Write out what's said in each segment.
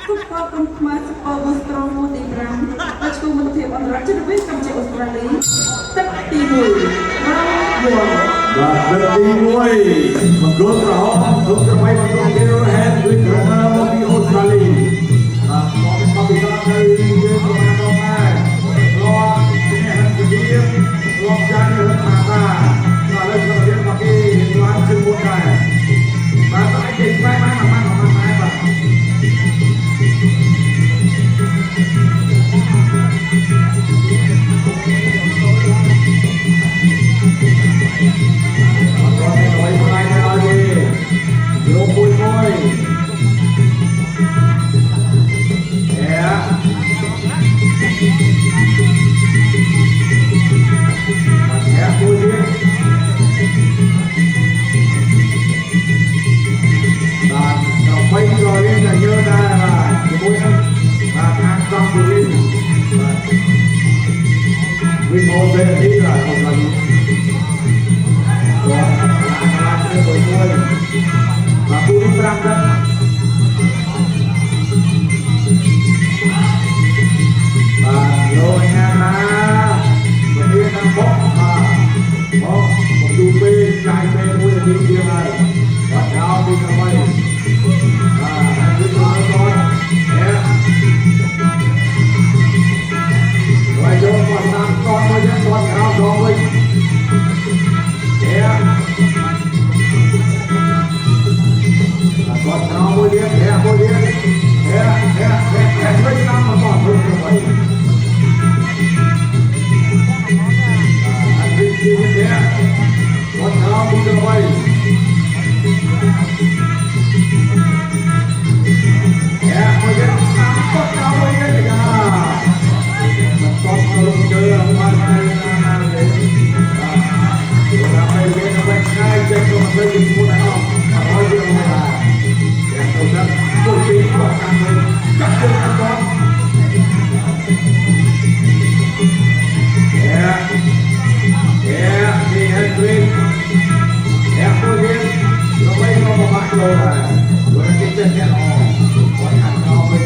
ทุกคนกำมาสปอร์ตสตรองโมดีบรัมปัจจุบันเทียบอันรัชนวิทย์กัมพูชาออสเตรเลียตักตีบุยเราบัว và đất đi nuôi mà gồm cả họ không cho bay mà gồm cái đó hết với cả một cái Australia và có cái bao bì ra đây như của anh ông này lo cái này là cái gì lo ra cái hơn mà ta và lên cho biết vào cái loan chân một này và tại cái mai và quay rồi lên là nhớ ra là cái mũi và thang trong của Vin Vin một về đi là một lần rồi làm cái đôi môi và cú đi răng đó và rồi nha và đi đang bóc và bóc một đu bê chạy bê mũi là đi kia này và chào đi ra quay rồi vô còn làm con thôi nhé con cao rồi con cao thôi nhé thôi nhé mấy năm mà còn hơn như vậy anh đi kia nhé con cao đi ra quay bây giờ làm tốt cao bây giờ thì con không chơi không ăn hay là để làm hay để nó đánh ngay trên cho mình chơi những môn này không mà nói điều này là để tôi rất vô tình và càng lên chắc chắn các con đi hết lên tôi biết nó bây giờ một bạn rồi là với cái chân nhẹ nó còn hẳn nó với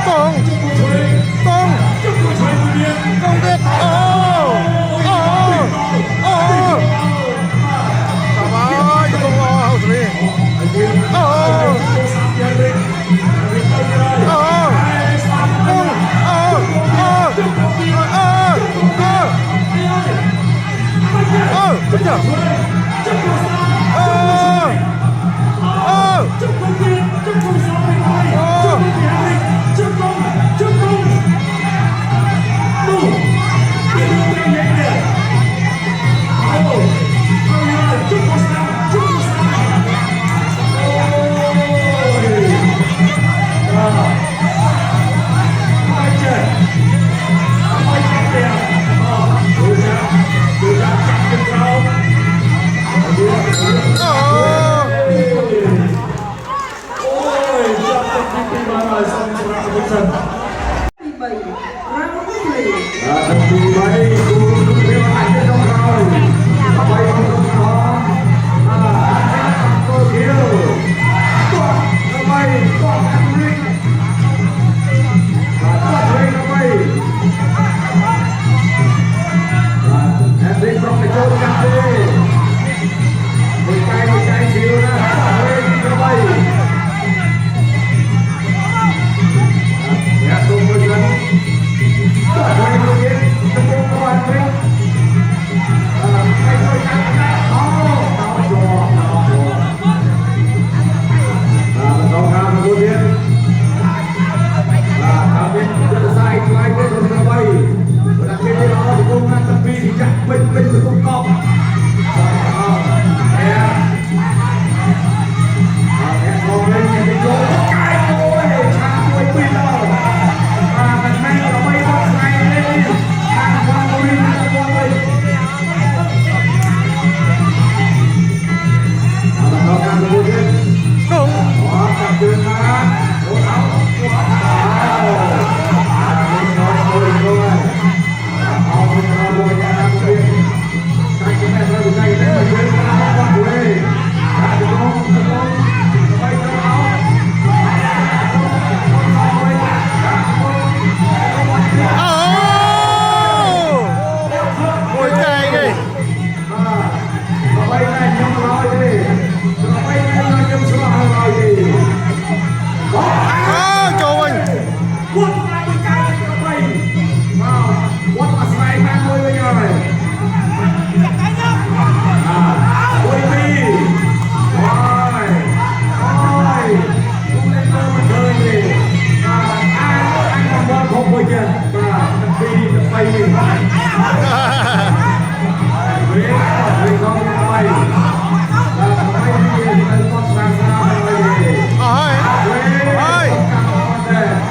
Tung Tung Tung tiếp. Trời ơi, cái tung hậu xử lý. Đúng chưa?ទី3 round 3 Trận thứ 7 của đội tuyển Anh trên sân khấu. Bay vào sân khấu. Cô Kiều. Nó bay, con Henry. Henry nó bay. Henry from the goal cắt đi. Một cái xíu nữa. Henry nó bay. Tung lên. Henry nó biết. Nó bay lên.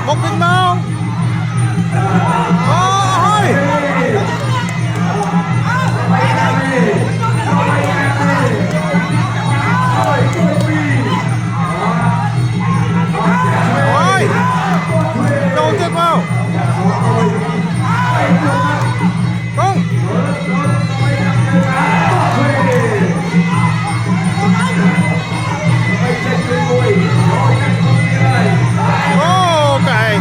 Một bình mau. Đâu tiếp vào. Không. Cảnh.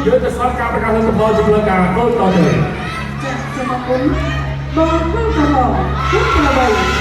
Dưới cái sát cao các lên một chúng ta có to được. Dạ, chào mừng bố. Bố không có bỏ, rất là bầy.